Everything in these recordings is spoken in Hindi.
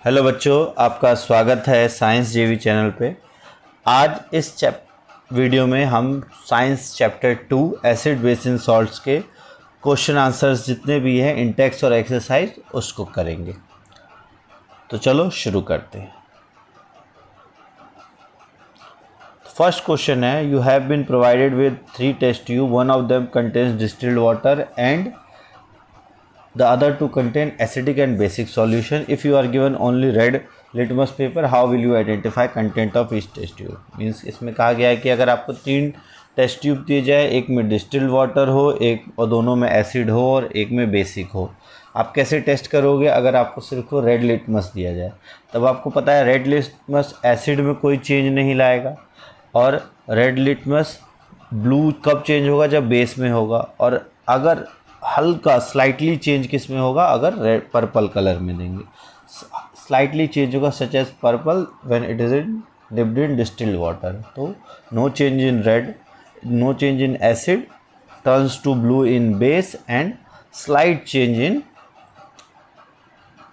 हेलो बच्चों, आपका स्वागत है साइंस जेवी चैनल पे। आज इस वीडियो में हम science chapter 2 acid base in salts के क्वेश्चन आंसर्स जितने भी हैं इन टेक्स्ट और एक्सरसाइज उसको करेंगे। तो चलो शुरू करते हैं। फर्स्ट क्वेश्चन है, you have been provided with 3 test tube, one of them contains distilled water and the other two contain acidic and basic solution. If you are given only red litmus paper, how will you identify content of each test tube? Means इसमें कहा गया है कि अगर आपको 3 टेस्ट ट्यूब दिए जाए, एक में डिस्टिल्ड वाटर हो, एक और दोनों में एसिड हो और एक में बेसिक हो, आप कैसे टेस्ट करोगे? अगर आपको सिर्फ रेड लिटमस दिया जाए, तब आपको पता है रेड लिटमस एसिड में कोई चेंज नहीं लाएगा, और रेड लिटमस ब्लू कब चेंज होगा? जब बेस में होगा। और अगर हल्का स्लाइटली चेंज किस में होगा? अगर रेड पर्पल कलर में देंगे, स्लाइटली चेंज होगा such as purple when it is in dipped in distilled water. तो no change in red, no change in acid, turns to blue in base and slight change in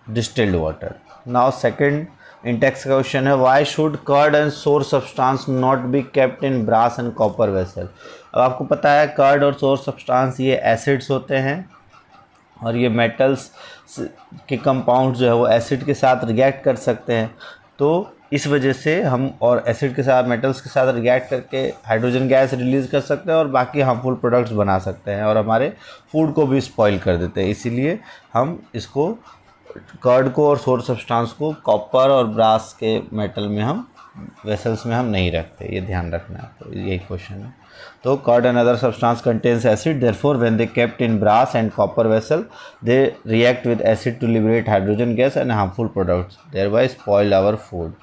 distilled water. Now second in text question है, why should curd and sour substance not be kept in brass and copper vessel. अब आपको पता है कर्ड और सोर्स सब्सटेंस ये एसिड्स होते हैं, और ये मेटल्स के कंपाउंड जो है वो एसिड के साथ रिएक्ट कर सकते हैं। तो इस वजह से हम और एसिड के साथ, मेटल्स के साथ रिएक्ट करके हाइड्रोजन गैस रिलीज़ कर सकते हैं और बाकी हार्मफुल प्रोडक्ट्स बना सकते हैं, और हमारे फूड को भी स्पॉइल कर देते हैं। इसीलिए हम इसको, कर्ड को और सोर्स सब्सटेंस को कॉपर और ब्रास के मेटल में, हम वेसल्स में हम नहीं रखते। ये ध्यान रखना है, तो यही क्वेश्चन है। तो curd and other substance contains acid, therefore when they kept in brass and copper vessel they react with acid to liberate hydrogen gas and harmful products, thereby spoil our food.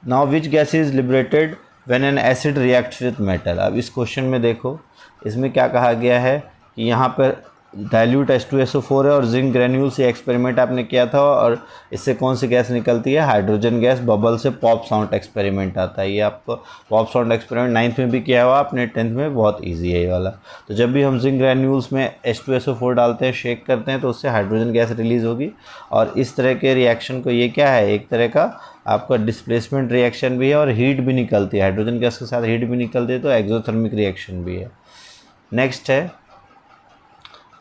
Now which gas is liberated when an acid reacts with metal. अब इस क्वेश्चन में देखो, इसमें क्या कहा गया है कि यहाँ पर डाइल्यूट H2SO4 है और जिंक ग्रेन्यूल से एक्सपेरिमेंट आपने किया था, और इससे कौन सी गैस निकलती है? Hydrogen gas. बबल से पॉप साउंड एक्सपेरिमेंट आता है। ये आपको पॉप साउंड एक्सपेरिमेंट 9th में भी किया हुआ आपने, 10th में बहुत इजी है ये वाला। तो जब भी हम जिंक ग्रेन्यूल्स में H2SO4 डालते हैं, शेक करते हैं, तो उससे हाइड्रोजन गैस रिलीज़ होगी। और इस तरह के रिएक्शन को, ये क्या है? एक तरह का आपका डिस्प्लेसमेंट रिएक्शन भी है, और हीट भी निकलती है, हाइड्रोजन गैस के साथ हीट भी निकलती है, तो एक्सोथर्मिक रिएक्शन भी है। नेक्स्ट है,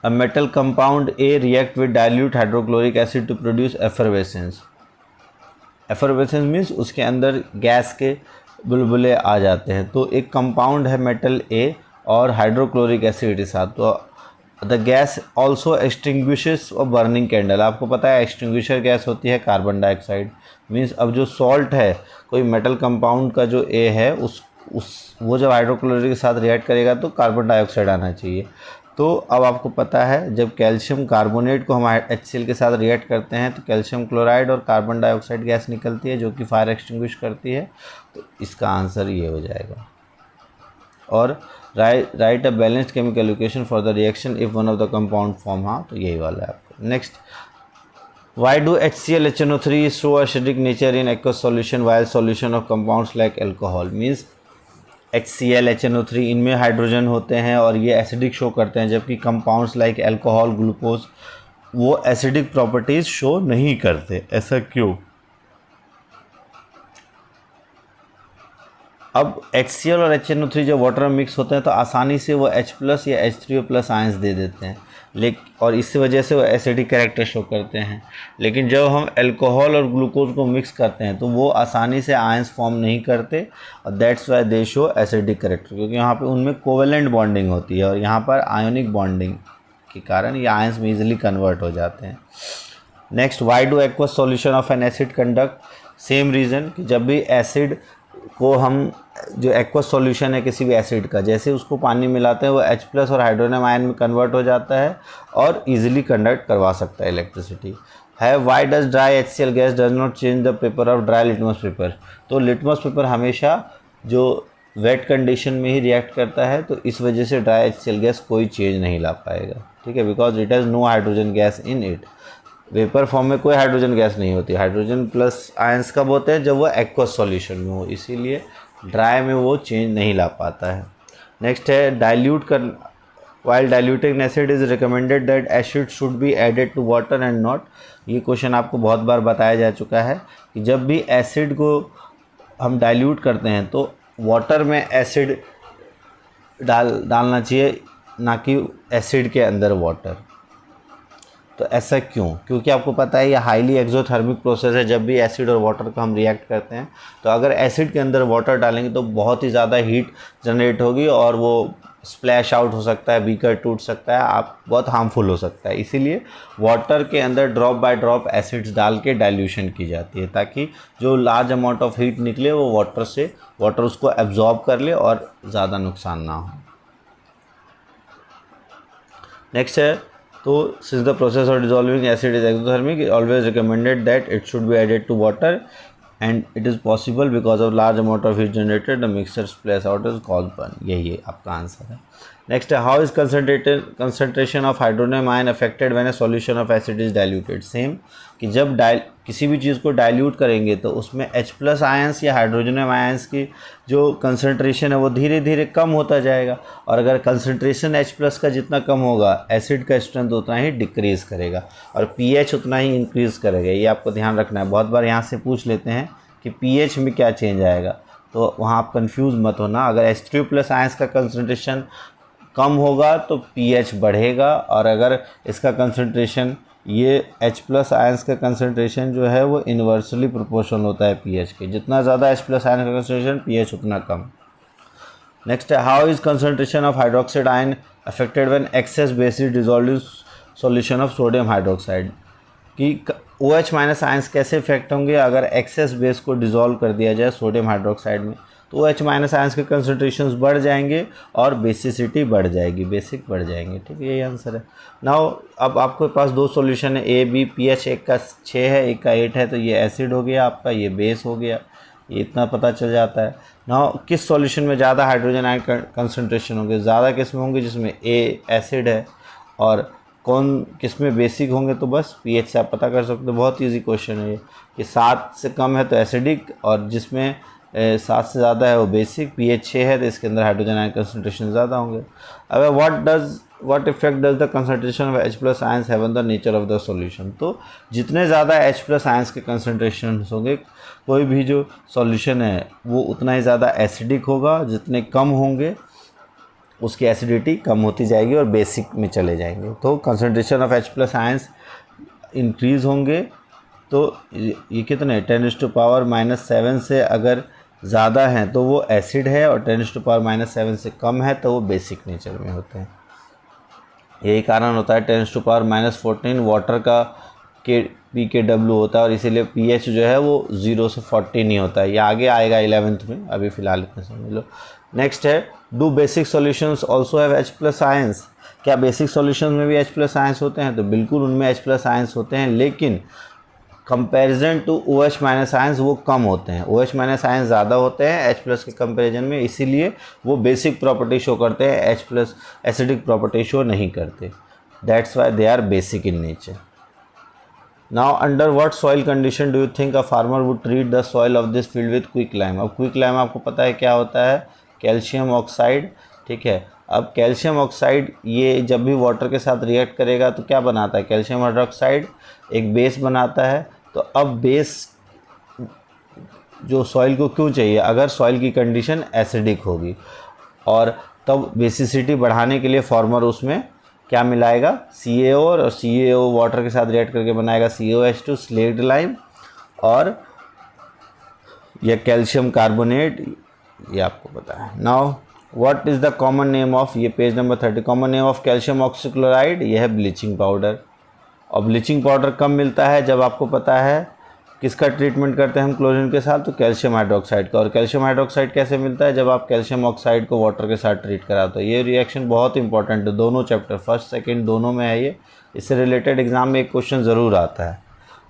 a metal compound A react with dilute hydrochloric acid to produce effervescence. effervescence means उसके अंदर गैस के बुलबुले आ जाते हैं। तो एक कंपाउंड है मेटल A और हाइड्रोक्लोरिक एसिड के साथ, तो the gas also extinguishes a burning candle. आपको पता है एक्सटिंग्विशर गैस होती है कार्बन डाइऑक्साइड। मीन्स अब जो सॉल्ट है, कोई मेटल कंपाउंड का जो A है, वो जब हाइड्रोक्लोरिक के साथ रिएक्ट करेगा तो कार्बन डाइऑक्साइड आना चाहिए। तो अब आपको पता है, जब कैल्शियम कार्बोनेट को हम HCl के साथ रिएक्ट करते हैं तो कैल्शियम क्लोराइड और कार्बन डाइऑक्साइड गैस निकलती है, जो कि फायर एक्सटिंग्विश करती है। तो इसका आंसर ये हो जाएगा। और right a balanced chemical equation for the reaction if one of the compound form. हाँ, तो यही वाला है आपको। Next, why do HCl HNO3 show acidic nature in aqueous solution while solution of compounds like alcohol. Means HCl HNO3 इनमें हाइड्रोजन होते हैं और ये एसिडिक शो करते हैं, जबकि कंपाउंड्स लाइक एल्कोहल, ग्लूकोज, वो एसिडिक प्रॉपर्टीज़ शो नहीं करते। ऐसा क्यों? अब HCl और HNO3 जब वाटर में मिक्स होते हैं तो आसानी से वो H+ या H3O+ आयंस दे देते हैं, और इस वजह से वो एसिडिक कैरेक्टर शो करते हैं। लेकिन जब हम अल्कोहल और ग्लूकोज को मिक्स करते हैं तो वो आसानी से आयंस फॉर्म नहीं करते, और that's why they show acidic character, क्योंकि यहाँ पे उनमें कोवेलेंट बॉन्डिंग होती है, और यहाँ पर आयोनिक बॉन्डिंग के कारण ये आयंस में ईजिली कन्वर्ट हो जाते हैं। Next, why do aqueous solution of N acid conduct? Same reason कि जब भी एसिड को हम, जो एक्वस सॉल्यूशन है किसी भी एसिड का, जैसे उसको पानी मिलाते हैं वो H+ और हाइड्रोजन आयन में कन्वर्ट हो जाता है और इजीली कंडक्ट करवा सकता है इलेक्ट्रिसिटी। है, why does dry HCl gas does not change the paper of dry litmus paper. तो लिटमस पेपर हमेशा जो वेट कंडीशन में ही रिएक्ट करता है, तो इस वजह से ड्राई HCl गैस कोई चेंज नहीं ला पाएगा। ठीक है, because it has no hydrogen gas in it. Vapour form में कोई हाइड्रोजन गैस नहीं होती। हाइड्रोजन प्लस आयंस कब होते हैं? जब वो एक्वस सॉल्यूशन में हो, इसीलिए ड्राई में वो चेंज नहीं ला पाता है। नेक्स्ट है, डाइल्यूट कर while diluting acid is recommended that acid should be added to water and not। ये क्वेश्चन आपको बहुत बार बताया जा चुका है कि जब भी एसिड को हम डाइल्यूट करते हैं तो वाटर में एसिड डालना चाहिए, ना कि एसिड के अंदर वाटर। तो ऐसा क्यों? क्योंकि आपको पता है ये हाईली एक्सोथर्मिक प्रोसेस है। जब भी एसिड और वाटर का हम रिएक्ट करते हैं तो अगर एसिड के अंदर वाटर डालेंगे तो बहुत ही ज़्यादा हीट जनरेट होगी और वो स्प्लैश आउट हो सकता है, बीकर टूट सकता है, आप बहुत हार्मफुल हो सकता है। इसीलिए वाटर के अंदर ड्रॉप बाय ड्रॉप एसिड्स डाल के डाइल्यूशन की जाती है ताकि जो लार्ज अमाउंट ऑफ हीट निकले वो वाटर उसको एब्जॉर्ब कर ले और ज़्यादा नुकसान ना हो। नेक्स्ट है, तो since the process of dissolving acid is exothermic, it always recommended that it should be added to water and it is possible because of large amount of heat generated, the mixture splash out is caused burn। यही आपका आंसर है। नेक्स्ट है, how is concentration of hydronium ion affected when A solution of acid is diluted. Same कि जब किसी भी चीज़ को डाइल्यूट करेंगे तो उसमें H+ आयंस या हाइड्रोजनियम आयंस की जो कंसनट्रेशन है वो धीरे धीरे कम होता जाएगा, और अगर कंसनट्रेशन H+ का जितना कम होगा एसिड का स्ट्रेंथ उतना ही डिक्रीज़ करेगा और pH उतना ही इंक्रीज़ करेगा। ये आपको ध्यान रखना है। बहुत बार यहाँ से पूछ लेते हैं कि pH में क्या चेंज आएगा, तो वहाँ आप कंफ्यूज मत होना। अगर H3+ आयंस का कंसनट्रेशन कम होगा तो pH बढ़ेगा, और अगर इसका कंसनट्रेशन ये H+ आयंस का कंसनट्रेशन जो है वो इन्वर्सली प्रोपोर्शनल होता है pH के। जितना ज़्यादा H+ आयन का कंसनट्रेशन pH उतना कम। नेक्स्ट है, how is concentration of hydroxide ion affected when excess base is dissolved in solution of sodium hydroxide. कि OH- आयंस कैसे इफेक्ट होंगे अगर एक्सेस बेस को डिसॉल्व कर दिया जाए सोडियम हाइड्रोक्साइड में, तो OH- आयंस के कंसनट्रेशंस बढ़ जाएंगे और बेसिसिटी बढ़ जाएगी, बेसिक बढ़ जाएंगे। ठीक है, यही आंसर है। नाउ अब आपके पास दो सॉल्यूशन है A, B, pH एक का 6 है, एक का 8 है, तो ये एसिड हो गया आपका, ये बेस हो गया, ये इतना पता चल जाता है। नाउ किस सॉल्यूशन में ज़्यादा हाइड्रोजन आयन कंसनट्रेशन होंगे? ज़्यादा किस में होंगे? जिसमें A एसिड है, और कौन किस में बेसिक होंगे? तो बस pH से आप पता कर सकते हो। बहुत ईजी क्वेश्चन है ये कि 7 से कम है तो एसिडिक, और जिसमें 7 से ज़्यादा है वो बेसिक। pH 6 है तो इसके अंदर हाइड्रोजन आयन कंसनट्रेशन ज़्यादा होंगे। अब what effect does the concentration of H+ ions have on the nature of the solution. तो जितने ज़्यादा H+ आयंस के कंसनट्रेशन होंगे कोई भी जो सॉल्यूशन है वो उतना ही ज़्यादा एसिडिक होगा, जितने कम होंगे उसकी एसिडिटी कम होती जाएगी और बेसिक में चले जाएंगे। तो concentration of H+ ions increase होंगे, तो ये कितने 10⁻⁻7 से अगर ज़्यादा हैं तो वो एसिड है, और 10⁻⁻7 से कम है तो वो बेसिक नेचर में होते हैं। यही कारण होता है 10⁻14 वाटर का pKw होता है, और इसीलिए pH जो है वो 0 से 14 ही होता है। ये आगे आएगा 11th में, अभी फ़िलहाल इतना समझ लो। नेक्स्ट है, do basic solutions also have H+ ions. क्या बेसिक सॉल्यूशंस में भी H+ आयंस होते हैं? तो बिल्कुल उनमें H+ आयंस होते हैं, लेकिन कंपैरिजन टू OH- आयंस वो कम होते हैं। OH- आयंस ज़्यादा होते हैं H+ के कंपैरिजन में, इसीलिए वो बेसिक प्रॉपर्टी शो करते हैं, H+ एसिडिक प्रॉपर्टी शो नहीं करते। That's why they are basic in nature. Now under what soil condition do you think a farmer would treat the soil of this field with quick lime. अब क्विक लाइम आपको पता है क्या होता है? Calcium oxide. ठीक है, अब कैल्शियम ऑक्साइड ये जब भी वाटर के साथ रिएक्ट करेगा तो क्या बनाता है? कैल्शियम हाइड्रोक्साइड एक बेस बनाता है। तो अब बेस जो सॉइल को क्यों चाहिए? अगर सॉइल की कंडीशन एसिडिक होगी, और तब बेसिसिटी बढ़ाने के लिए फार्मर उसमें क्या मिलाएगा? CaO, और CaO वाटर के साथ रिएक्ट करके बनाएगा COH2 स्लेक्ड लाइम, और यह कैल्शियम कार्बोनेट, ये आपको पता है। Now what is the common name of, ये page number 30, common name of calcium oxychloride, ये है ब्लीचिंग पाउडर। और ब्लीचिंग पाउडर कब मिलता है? जब आपको पता है किसका ट्रीटमेंट करते हैं हम क्लोरीन के साथ, तो कैल्शियम हाइड्रोक्साइड का। और कैल्शियम हाइड्रोक्साइड कैसे मिलता है? जब आप कैल्शियम ऑक्साइड को वाटर के साथ ट्रीट कराते हो। ये रिएक्शन बहुत इंपॉर्टेंट है, दोनों चैप्टर फर्स्ट सेकंड दोनों में है ये। इससे रिलेटेड एग्जाम में एक क्वेश्चन ज़रूर आता है।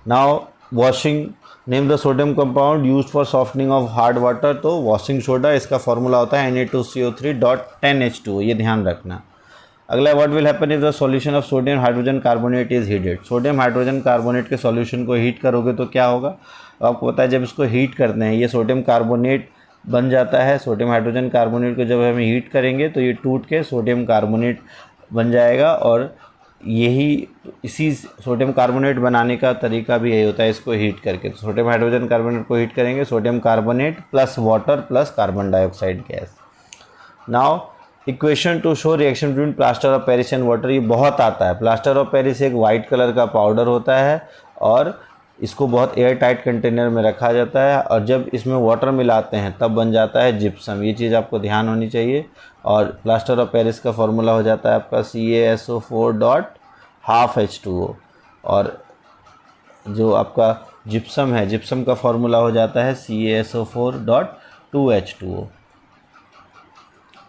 Now washing, name the sodium compound used for softening of hard water. तो वॉशिंग सोडा, इसका फॉर्मूला होता है Na2CO3.10H2, ये ध्यान रखना। अगला, what will happen if the solution of sodium hydrogen carbonate is heated. Sodium hydrogen carbonate के सॉल्यूशन को हीट करोगे तो क्या होगा? आपको पता है जब इसको हीट करते हैं ये सोडियम कार्बोनेट बन जाता है। सोडियम हाइड्रोजन कार्बोनेट को जब हम हीट करेंगे तो ये टूट के सोडियम कार्बोनेट बन जाएगा। और यही इसी सोडियम कार्बोनेट बनाने का तरीका भी यही होता है, इसको हीट करके। तो सोडियम हाइड्रोजन कार्बोनेट को हीट करेंगे, sodium carbonate plus water plus carbon dioxide gas. Now equation two show reaction between plaster of Paris and water, ये बहुत आता है। प्लास्टर ऑफ पेरिस एक वाइट कलर का पाउडर होता है और इसको बहुत एयर टाइट कंटेनर में रखा जाता है, और जब इसमें वाटर मिलाते हैं तब बन जाता है जिप्सम। ये चीज़ आपको ध्यान होनी चाहिए। और प्लास्टर ऑफ पेरिस का फॉर्मूला हो जाता है आपका CaSO4.12H2O, और जो आपका जिप्सम है, जिप्सम का फॉर्मूला हो जाता है CaSO4.2H2O।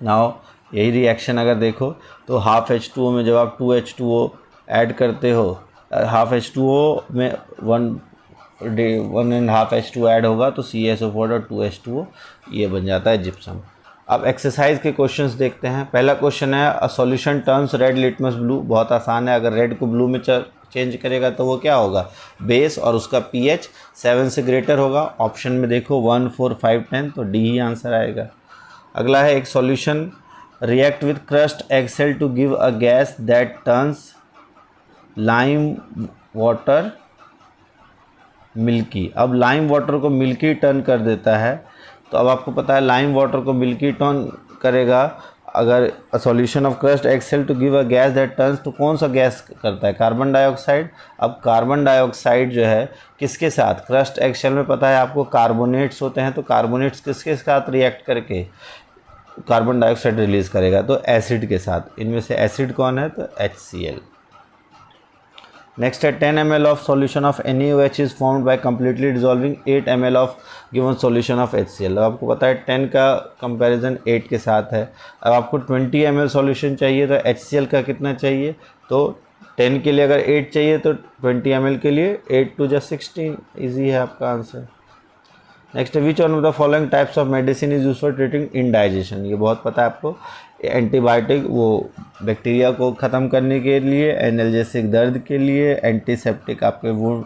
नाउ यही रिएक्शन अगर देखो तो हाफ H2O में जब आप 2H2O ऐड करते हो, हाफ H2O में 1.5 H2O ऐड होगा तो CaSO4.2H2O ये बन जाता है जिप्सम। अब एक्सरसाइज के क्वेश्चंस देखते हैं। पहला क्वेश्चन है a solution turns red litmus blue. बहुत आसान है, अगर रेड को ब्लू में चेंज करेगा तो वो क्या होगा, बेस, और उसका pH 7 से ग्रेटर होगा। ऑप्शन में देखो 1, 4, 5, 10, तो डी ही आंसर आएगा। अगला है एक solution react with crust eggshell to give a gas that turns lime water milky. अब लाइम वाटर को मिल्की टर्न कर देता है, तो अब आपको पता है लाइम वाटर को मिल्की टर्न करेगा अगर a solution of crust eggshell to give a gas that turns, तो कौन सा गैस करता है, कार्बन डाइऑक्साइड। अब कार्बन डाइऑक्साइड जो है किसके साथ, क्रस्ट एगशेल में पता है आपको कार्बोनेट्स होते हैं, तो कार्बोनेट्स किसके साथ रिएक्ट करके कार्बन डाइऑक्साइड रिलीज करेगा, तो एसिड के साथ। इनमें से एसिड कौन है, तो HCl। नेक्स्ट है 10 ml of solution of NaOH is formed by completely dissolving 8 ml of given solution of HCl। अब आपको पता है 10 का कंपैरिजन 8 के साथ है। अब आपको 20 ml सॉल्यूशन चाहिए तो HCl का कितना चाहिए, तो 10 के लिए अगर 8 चाहिए तो 20 ml के लिए 8 2 16, ईजी है आपका आंसर। नेक्स्ट है which one of the following types of medicine is use for treating indigestion. ये बहुत पता है आपको, एंटीबायोटिक वो बैक्टीरिया को ख़त्म करने के लिए, एनाल्जेसिक दर्द के लिए, एंटीसेप्टिक आपके वुंड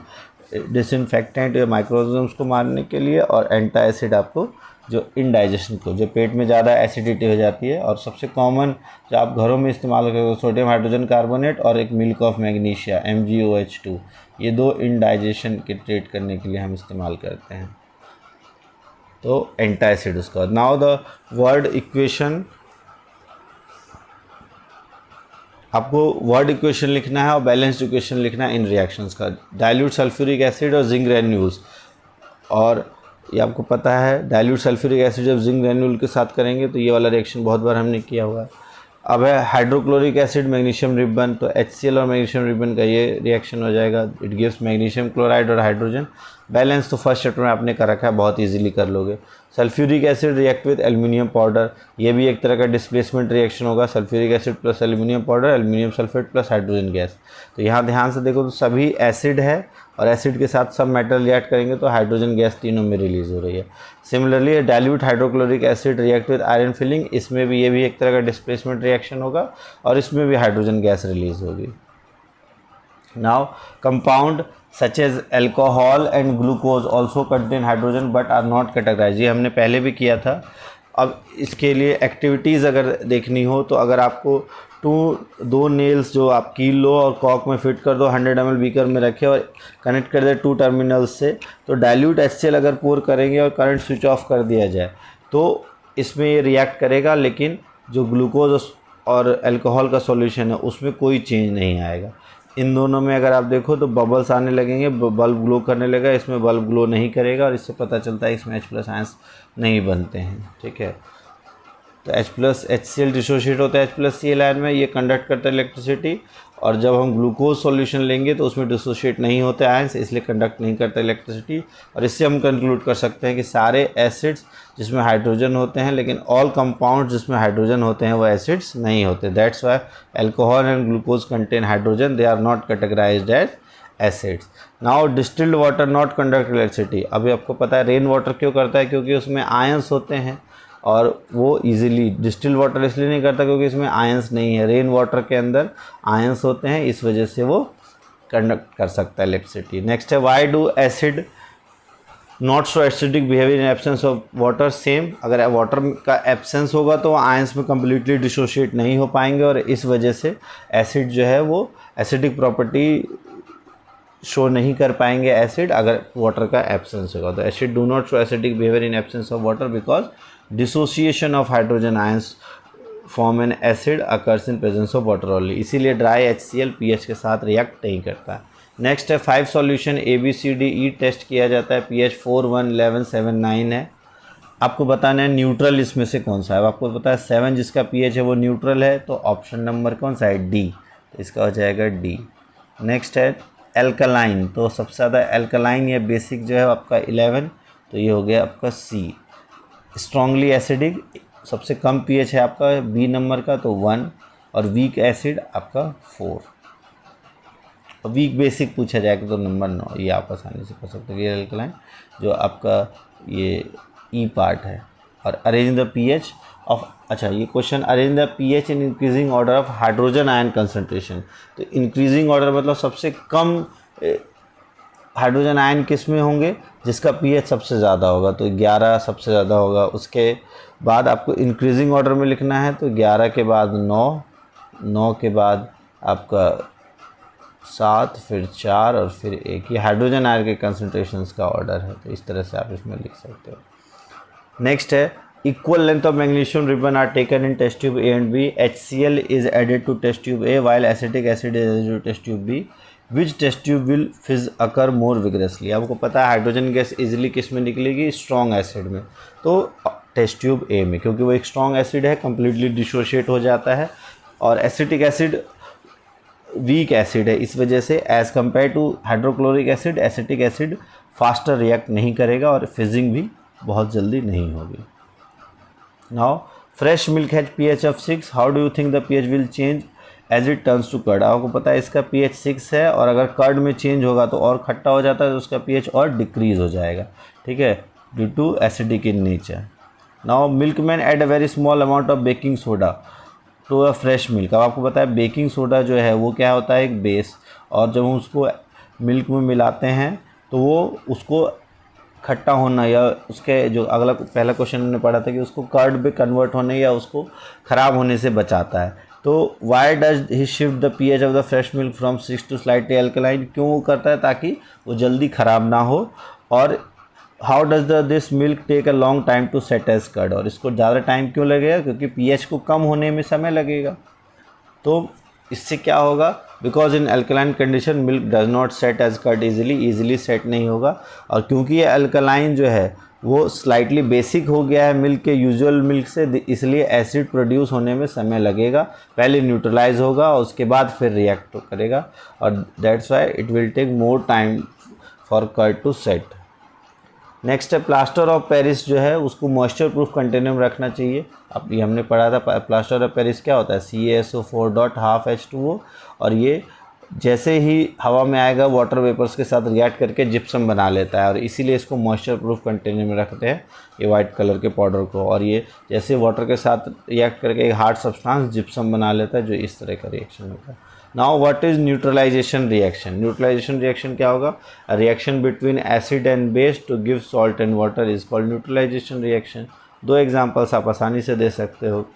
डिसइंफेक्टेंट या माइक्रोऑर्गेनिम्स को मारने के लिए, और एंटासिड आपको जो इंडाइजेशन को, जो पेट में ज़्यादा एसिडिटी हो जाती है। और सबसे कॉमन जो आप घरों में इस्तेमाल करोगे सोडियम हाइड्रोजन कार्बोनेट और एक मिल्क ऑफ मैग्नीशिया MgOH2, ये दो इंडाइजेशन के ट्रीट करने के लिए हम इस्तेमाल करते हैं, तो एंटासिड उसका। नाउ द वर्ड इक्वेशन, आपको वर्ड इक्वेशन लिखना है और बैलेंस्ड इक्वेशन लिखना है इन रिएक्शंस का। डाइल्यूट सल्फ्यूरिक एसिड और जिंक ग्रैन्यूल्स, और ये आपको पता है डाइल्यूट सल्फ्यूरिक एसिड जब जिंक ग्रैन्यूल के साथ करेंगे तो ये वाला रिएक्शन बहुत बार हमने किया हुआ है। अब है हाइड्रोक्लोरिक एसिड मैग्नीशियम रिबन, तो HCl और मैग्नीशियम रिबन का ये रिएक्शन हो जाएगा, इट गिव्स मैग्नीशियम क्लोराइड और हाइड्रोजन। बैलेंस तो फर्स्ट चैप्टर में आपने कर रखा है, बहुत इजीली कर लोगे। Sulphuric acid react with aluminium powder, ये भी एक तरह का डिस्प्लेसमेंट रिएक्शन होगा, sulphuric acid plus aluminium powder, aluminium sulphate plus hydrogen gas. तो यहाँ ध्यान से देखो तो सभी एसिड है, और एसिड के साथ सब मेटल रिएक्ट करेंगे तो हाइड्रोजन गैस तीनों में रिलीज हो रही है। Similarly dilute hydrochloric acid react with iron filling, इसमें भी ये भी एक तरह का डिस्प्लेसमेंट रिएक्शन होगा और इसमें भी हाइड्रोजन गैस रिलीज होगी। Now compound such as alcohol and glucose also contain hydrogen but are not categorise, ये हमने पहले भी किया था। अब इसके लिए एक्टिविटीज़ अगर देखनी हो तो अगर आपको दो नेल्स जो आप कील लो और कॉक में फिट कर दो, 100 ml बीकर में रखे और कनेक्ट कर दे 2 टर्मिनल्स से, तो डाइल्यूट HCl अगर पोर करेंगे और करंट स्विच ऑफ कर दिया जाए तो इसमें ये रिएक्ट करेगा, लेकिन जो ग्लूकोज और अल्कोहल का सॉल्यूशन है उसमें कोई चेंज नहीं आएगा। इन दोनों में अगर आप देखो तो बबल्स आने लगेंगे, बल्ब ग्लो करने लगेगा, इसमें बल्ब ग्लो नहीं करेगा, और इससे पता चलता है इसमें H+ आयंस नहीं बनते हैं। ठीक है, तो H+ HCl डिसोशिएट होता है H+Cl आयन में, ये कंडक्ट करता है इलेक्ट्रिसिटी, और जब हम ग्लूकोज सॉल्यूशन लेंगे तो उसमें डिसोशिएट नहीं होते आयंस, इसलिए कंडक्ट नहीं करता इलेक्ट्रिसिटी। और इससे हम कंक्लूड कर सकते हैं कि सारे एसिड्स जिसमें हाइड्रोजन होते हैं, लेकिन ऑल कंपाउंड जिसमें हाइड्रोजन होते हैं वो एसिड्स नहीं होते। That's why alcohol and glucose contain hydrogen, they are not categorised as acids. Now distilled water not conduct electricity, अभी आपको पता है रेन वाटर क्यों करता है, क्योंकि उसमें आयंस होते हैं और वो इजीली, डिस्टिल वाटर इसलिए नहीं करता क्योंकि इसमें आयंस नहीं है, रेन वाटर के अंदर आयंस होते हैं, इस वजह से वो कंडक्ट कर सकता है इलेक्ट्रिसिटी। नेक्स्ट है why do acid not so acidic behaviour in absence of water, same, अगर वाटर का एब्सेंस होगा तो आयंस में कम्प्लीटली डिसोशिएट नहीं हो पाएंगे और इस वजह से एसिड जो है वो एसिडिक प्रॉपर्टी शो नहीं कर पाएंगे एसिड अगर वाटर का एब्सेंस होगा। तो acid do not show acidic behaviour in absence of water because dissociation of hydrogen ions form an acid occurs in presence of water only, इसीलिए ड्राई HCl pH के साथ रिएक्ट नहीं करता है। नेक्स्ट है 5 सॉल्यूशन ABCDE टेस्ट किया जाता है, pH 4, 1, 11, 7, 9 है। आपको बताना है न्यूट्रल इसमें से कौन सा है। आपको पता है 7 जिसका pH है वो न्यूट्रल है, तो ऑप्शन नंबर कौन सा है, डी, तो इसका हो जाएगा डी। नेक्स्ट है एल्कलाइन, तो सबसे ज़्यादा एल्कलाइन या बेसिक जो है आपका 11, तो ये हो गया आपका सी। स्ट्रॉन्गली एसिडिक सबसे कम pH है आपका बी नंबर का, तो 1, और वीक एसिड आपका 4। और वीक बेसिक पूछा जाएगा तो नंबर 9, ये आप आसानी से कर सकते हो। ये एल्कलाइन जो आपका ये ई पार्ट है। और अरेंज द pH ऑफ, अच्छा ये question, arrange the pH in increasing order of hydrogen ion concentration, तो इंक्रीजिंग ऑर्डर मतलब सबसे कम हाइड्रोजन आयन किस में होंगे, जिसका pH सबसे ज़्यादा होगा, तो 11 सबसे ज़्यादा होगा। उसके बाद आपको इंक्रीजिंग ऑर्डर में लिखना है, तो 11 के बाद 9, 9 के बाद आपका 7, फिर 4 और फिर 1, ये हाइड्रोजन आयन के कंसंट्रेशंस का ऑर्डर है, तो इस तरह से आप इसमें लिख सकते हो। नेक्स्ट है equal length of magnesium ribbon are taken in test tube A and B, HCl is added to test tube A while acetic acid is added to test tube B, which test tube will fizz occur मोर विग्रेसली। आपको पता है हाइड्रोजन गैस इजीली किस में निकलेगी, स्ट्रॉन्ग एसिड में, तो टेस्ट ट्यूब ए में, क्योंकि वो एक स्ट्रॉन्ग एसिड है, कम्प्लीटली डिसोशिएट हो जाता है, और एसिटिक एसिड वीक एसिड है, इस वजह से as compare to hydrochloric acid acetic acid faster react नहीं करेगा और फिजिंग भी बहुत जल्दी नहीं होगी। Now fresh milk has pH of 6, how do you think the pH will change as it turns to curd. आपको पता है इसका pH 6 है, और अगर कर्ड में चेंज होगा तो और खट्टा हो जाता है, तो उसका pH और डिक्रीज हो जाएगा, ठीक है, due to acidic in nature. Now milkman add a very small amount of baking soda to a fresh milk. अब आपको पता है बेकिंग सोडा जो है वो क्या होता है, एक बेस, और जब हम उसको मिल्क में मिलाते हैं तो वो उसको खट्टा होना या उसके जो अगला पहला क्वेश्चन हमने पढ़ा था कि उसको कर्ड में कन्वर्ट होने या उसको ख़राब होने से बचाता है। तो why does he shift the pH of the fresh milk from 6 to slightly alkaline, क्यों वो करता है, ताकि वो जल्दी ख़राब ना हो। और how does this milk take a long time to set as curd, और इसको ज़्यादा टाइम क्यों लगेगा, क्योंकि pH को कम होने में समय लगेगा। तो इससे क्या होगा, because in alkaline condition milk does not set as curd easily set नहीं होगा, और क्योंकि ये अल्कलाइन जो है वो स्लाइटली बेसिक हो गया है मिल्क के यूजुअल मिल्क से, इसलिए एसिड प्रोड्यूस होने में समय लगेगा, पहले न्यूट्रलाइज होगा और उसके बाद फिर रिएक्ट करेगा, और that's why it will take more time for curd to set. Next है प्लास्टर ऑफ पेरिस जो है उसको मॉइस्चर प्रूफ कंटेनर में रखना चाहिए। अब ये हमने पढ़ा था प्लास्टर ऑफ पेरिस क्या होता है, CaSO4.12H2O, और ये जैसे ही हवा में आएगा वाटर वेपर्स के साथ रिएक्ट करके जिप्सम बना लेता है, और इसीलिए इसको मॉइस्चर प्रूफ कंटेनर में रखते हैं ये वाइट कलर के पाउडर को, और ये जैसे वाटर के साथ रिएक्ट करके एक हार्ड सब्सटेंस जिप्सम बना लेता है, जो इस तरह का रिएक्शन होता है। Now what is neutralisation reaction. Neutralisation reaction क्या होगा, reaction between acid and base to give salt and water is called neutralisation reaction. दो एग्जांपल्स आप आसानी से दे सकते हो,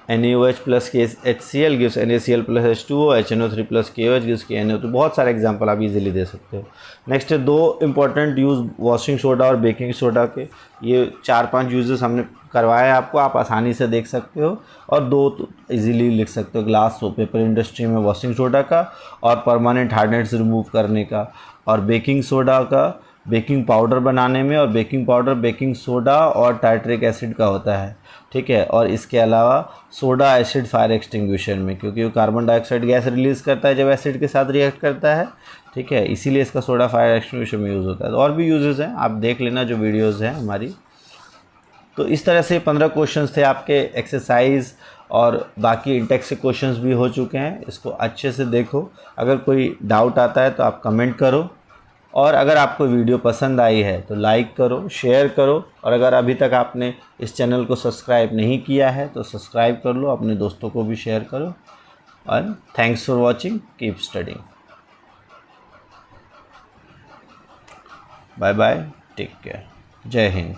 NaOH plus HCl gives NaCl plus H2O, HNO3 plus KOH gives KNO, तो बहुत सारे एग्जांपल आप इजीली दे सकते हो। नेक्स्ट है दो इंपॉर्टेंट यूज़ वॉशिंग सोडा और बेकिंग सोडा के, ये 4-5 यूजेस हमने करवाया है आपको, आप आसानी से देख सकते हो, और दो तो इजीली लिख सकते हो, ग्लास सोप पेपर इंडस्ट्री में वॉशिंग सोडा का और परमानेंट हार्डनेस रिमूव करने का, और बेकिंग सोडा का बेकिंग पाउडर बनाने में, और बेकिंग पाउडर बेकिंग सोडा और टार्टरिक एसिड का होता है, ठीक है। और इसके अलावा सोडा एसिड फायर एक्सटिंग्विशर में, क्योंकि वो कार्बन डाइऑक्साइड गैस रिलीज़ करता है जब एसिड के साथ रिएक्ट करता है, ठीक है, इसीलिए इसका सोडा फायर एक्सटिंग्विशर में यूज़ होता है। तो और भी यूजेस हैं, आप देख लेना जो वीडियोज़ हैं हमारी। तो इस तरह से 15 क्वेश्चंस थे आपके एक्सरसाइज, और बाकी इंटेक्स के क्वेश्चंस भी हो चुके हैं, इसको अच्छे से देखो। अगर कोई डाउट आता है तो आप कमेंट करो, और अगर आपको वीडियो पसंद आई है तो लाइक करो, शेयर करो, और अगर अभी तक आपने इस चैनल को सब्सक्राइब नहीं किया है तो सब्सक्राइब कर लो, अपने दोस्तों को भी शेयर करो। और thanks for watching, keep studying. Bye bye, take care, जय हिंद।